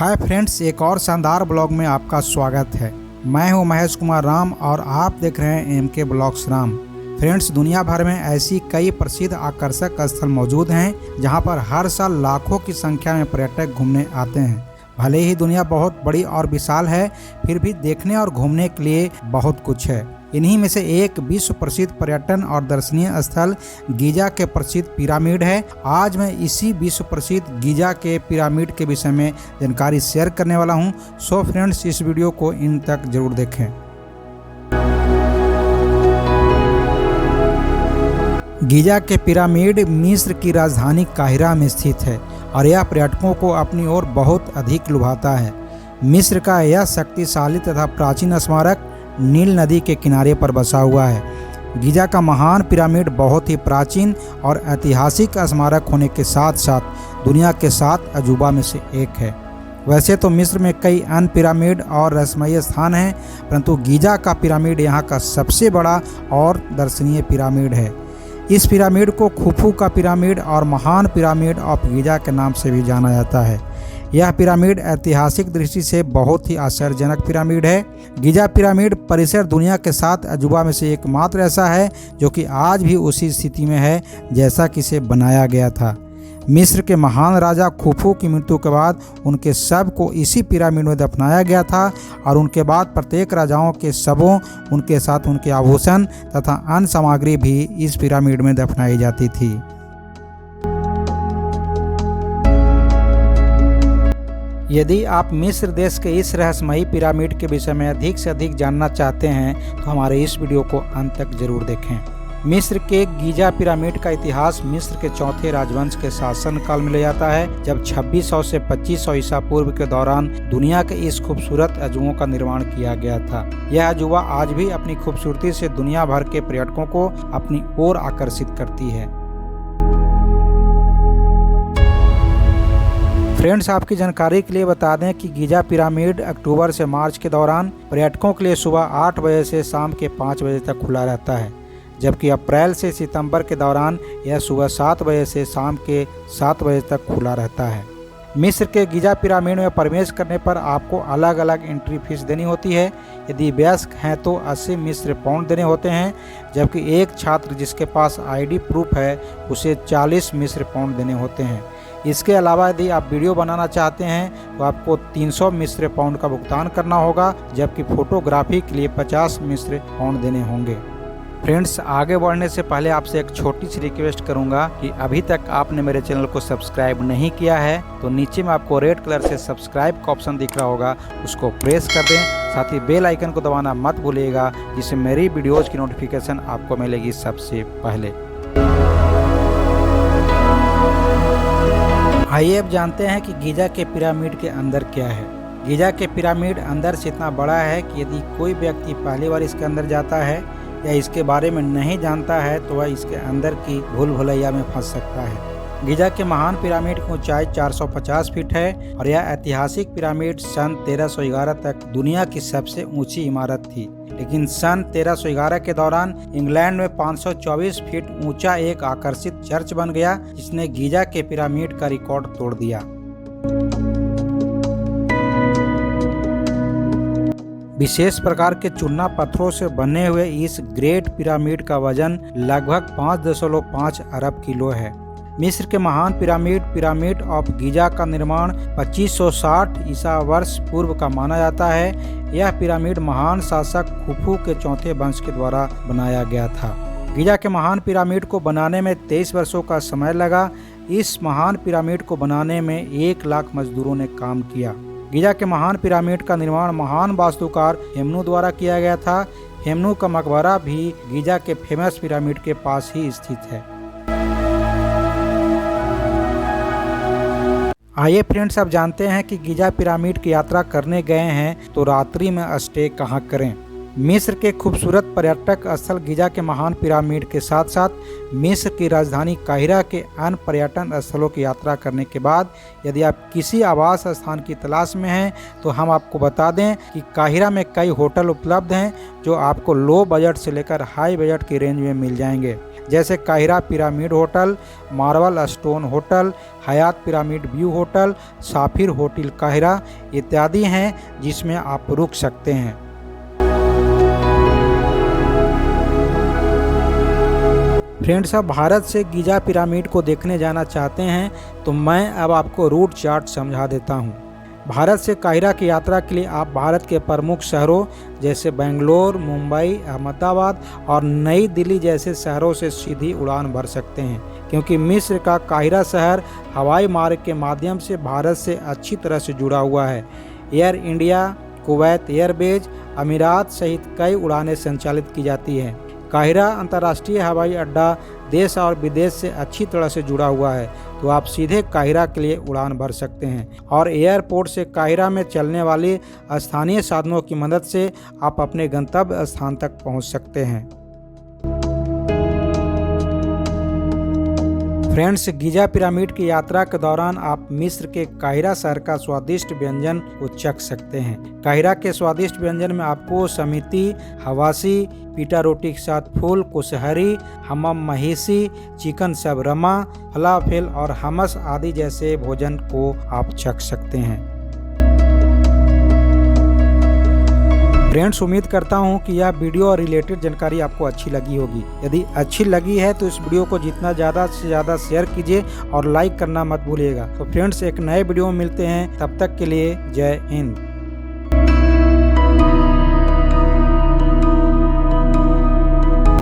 Hi friends, एक और शानदार ब्लॉग में आपका स्वागत है। मैं हूं महेश कुमार राम और आप देख रहे हैं एमके ब्लॉग्स राम। फ्रेंड्स, दुनिया भर में ऐसी कई प्रसिद्ध आकर्षक स्थल मौजूद हैं जहां पर हर साल लाखों की संख्या में पर्यटक घूमने आते हैं। भले ही दुनिया बहुत बड़ी और विशाल है, फिर भी देखने और घूमने के लिए बहुत कुछ है। इन्हीं में से एक विश्व प्रसिद्ध पर्यटन और दर्शनीय स्थल गीजा के प्रसिद्ध पिरामिड है। आज मैं इसी विश्व प्रसिद्ध गीजा के पिरामिड के विषय में जानकारी शेयर करने वाला हूं। सो फ्रेंड्स, इस वीडियो को इन तक जरूर देखें। गीजा के पिरामिड मिस्र की राजधानी काहिरा में स्थित है और यह पर्यटकों को अपनी ओर बहुत अधिक लुभाता है। मिस्र का यह शक्तिशाली तथा प्राचीन स्मारक नील नदी के किनारे पर बसा हुआ है। गीजा का महान पिरामिड बहुत ही प्राचीन और ऐतिहासिक स्मारक होने के साथ साथ दुनिया के 7 अजूबा में से एक है। वैसे तो मिस्र में कई अन्य पिरामिड और रहस्यमय स्थान हैं, परंतु गीजा का पिरामिड यहाँ का सबसे बड़ा और दर्शनीय पिरामिड है। इस पिरामिड को खुफू का पिरामिड और महान पिरामिड ऑफ गीजा के नाम से भी जाना जाता है। यह पिरामिड ऐतिहासिक दृष्टि से बहुत ही आश्चर्यजनक पिरामिड है। गीजा पिरामिड परिसर दुनिया के 7 अजूबा में से एकमात्र ऐसा है जो कि आज भी उसी स्थिति में है जैसा कि इसे बनाया गया था। मिस्र के महान राजा खुफू की मृत्यु के बाद उनके शव को इसी पिरामिड में दफनाया गया था और उनके बाद प्रत्येक राजाओं के शवों, उनके साथ उनके आभूषण तथा अन्य सामग्री भी इस पिरामिड में दफनाई जाती थी। यदि आप मिस्र देश के इस रहस्यमयी पिरामिड के विषय में अधिक से अधिक जानना चाहते हैं तो हमारे इस वीडियो को अंत तक जरूर देखें। मिस्र के गीजा पिरामिड का इतिहास मिस्र के चौथे राजवंश के शासन काल में ले जाता है, जब 2600 से 2500 ईसा पूर्व के दौरान दुनिया के इस खूबसूरत अजूबों का निर्माण किया गया था। यह अजूबा आज भी अपनी खूबसूरती से दुनिया भर के पर्यटकों को अपनी ओर आकर्षित करती है। फ्रेंड्स, आपकी जानकारी के लिए बता दें कि गीजा पिरामिड अक्टूबर से मार्च के दौरान पर्यटकों के लिए सुबह 8 बजे से शाम के 5 बजे तक खुला रहता है, जबकि अप्रैल से सितंबर के दौरान यह सुबह 7 बजे से शाम के 7 बजे तक खुला रहता है। मिस्र के गीजा पिरामिड में प्रवेश करने पर आपको अलग अलग एंट्री फीस देनी होती है। यदि वयस्क हैं तो 80 मिस्र पाउंड देने होते हैं, जबकि एक छात्र जिसके पास आईडी प्रूफ है उसे 40 मिस्र पाउंड देने होते हैं। इसके अलावा यदि आप वीडियो बनाना चाहते हैं तो आपको 300 मिस्र पाउंड का भुगतान करना होगा, जबकि फोटोग्राफी के लिए 50 मिस्र पाउंड देने होंगे। फ्रेंड्स, आगे बढ़ने से पहले आपसे एक छोटी सी रिक्वेस्ट करूंगा कि अभी तक आपने मेरे चैनल को सब्सक्राइब नहीं किया है तो नीचे में आपको रेड कलर से सब्सक्राइब का ऑप्शन दिख रहा होगा, उसको प्रेस कर दें। साथ ही बेल आइकन को दबाना मत भूलिएगा, जिससे मेरी वीडियोज़ की नोटिफिकेशन आपको मिलेगी सबसे पहले। आइए अब जानते हैं कि गीजा के पिरामिड के अंदर क्या है। गीजा के पिरामिड अंदर से इतना बड़ा है कि यदि कोई व्यक्ति पहली बार इसके अंदर जाता है या इसके बारे में नहीं जानता है तो वह इसके अंदर की भूल भुलैया में फंस सकता है। गीजा के महान पिरामिड की ऊंचाई 450 फीट है और यह ऐतिहासिक पिरामिड सन 1311 तक दुनिया की सबसे ऊंची इमारत थी, लेकिन सन 1311 के दौरान इंग्लैंड में 524 फीट ऊंचा एक आकर्षित चर्च बन गया, जिसने गीजा के पिरामिड का रिकॉर्ड तोड़ दिया। विशेष प्रकार के चूना पत्थरों से बने हुए इस ग्रेट पिरामिड का वजन लगभग 5.5 अरब किलो है। मिस्र के महान पिरामिड ऑफ गीजा का निर्माण 2560 ईसा वर्ष पूर्व का माना जाता है। यह पिरामिड महान शासक खुफू के चौथे वंश के द्वारा बनाया गया था। गीजा के महान पिरामिड को बनाने में 23 वर्षों का समय लगा। इस महान पिरामिड को बनाने में 1 लाख मजदूरों ने काम किया। गीजा के महान पिरामिड का निर्माण महान वास्तुकार हेमनू द्वारा किया गया था। हेमनू का मकबरा भी गीजा के फेमस पिरामिड के पास ही स्थित है। आइए फ्रेंड्स, अब जानते हैं कि गीजा पिरामिड की यात्रा करने गए हैं तो रात्रि में स्टे कहाँ करें। मिस्र के खूबसूरत पर्यटक स्थल गीजा के महान पिरामिड के साथ साथ मिस्र की राजधानी काहिरा के अन्य पर्यटन स्थलों की यात्रा करने के बाद यदि आप किसी आवास स्थान की तलाश में हैं तो हम आपको बता दें कि काहिरा में कई होटल उपलब्ध हैं जो आपको लो बजट से लेकर हाई बजट की रेंज में मिल जाएंगे। जैसे काहिरा pyramid hotel, marble stone hotel, Hyatt pyramid view hotel, Safir hotel काहिरा इत्यादि हैं जिसमें आप रुक सकते हैं। फ्रेंड्स, अब भारत से गिजा पिरामिड को देखने जाना चाहते हैं तो मैं अब आपको रूट चार्ट समझा देता हूं। भारत से काहिरा की यात्रा के लिए आप भारत के प्रमुख शहरों जैसे बेंगलोर, मुंबई, अहमदाबाद और नई दिल्ली जैसे शहरों से सीधी उड़ान भर सकते हैं, क्योंकि मिस्र का काहिरा शहर हवाई मार्ग के माध्यम से भारत से अच्छी तरह से जुड़ा हुआ है। एयर इंडिया, कुवैत एयरवेज, अमीरात सहित कई उड़ानें संचालित की जाती हैं। काहिरा अंतर्राष्ट्रीय हवाई अड्डा देश और विदेश से अच्छी तरह से जुड़ा हुआ है, तो आप सीधे काहिरा के लिए उड़ान भर सकते हैं और एयरपोर्ट से काहिरा में चलने वाली स्थानीय साधनों की मदद से आप अपने गंतव्य स्थान तक पहुंच सकते हैं। फ्रेंड्स, गिजा पिरामिड की यात्रा के दौरान आप मिस्र के काहिरा शहर का स्वादिष्ट व्यंजन को चख सकते हैं। काहिरा के स्वादिष्ट व्यंजन में आपको समिती, हवासी, पीटा रोटी के साथ फूल, कुशहरी, हम्मम महिसी, चिकन शबरमा, फलाफेल और हमस आदि जैसे भोजन को आप चख सकते हैं। फ्रेंड्स, उम्मीद करता हूं कि यह वीडियो और रिलेटेड जानकारी आपको अच्छी लगी होगी। यदि अच्छी लगी है तो इस वीडियो को जितना ज़्यादा से ज़्यादा शेयर कीजिए और लाइक करना मत भूलिएगा। तो फ्रेंड्स, एक नए वीडियो में मिलते हैं, तब तक के लिए जय हिंद।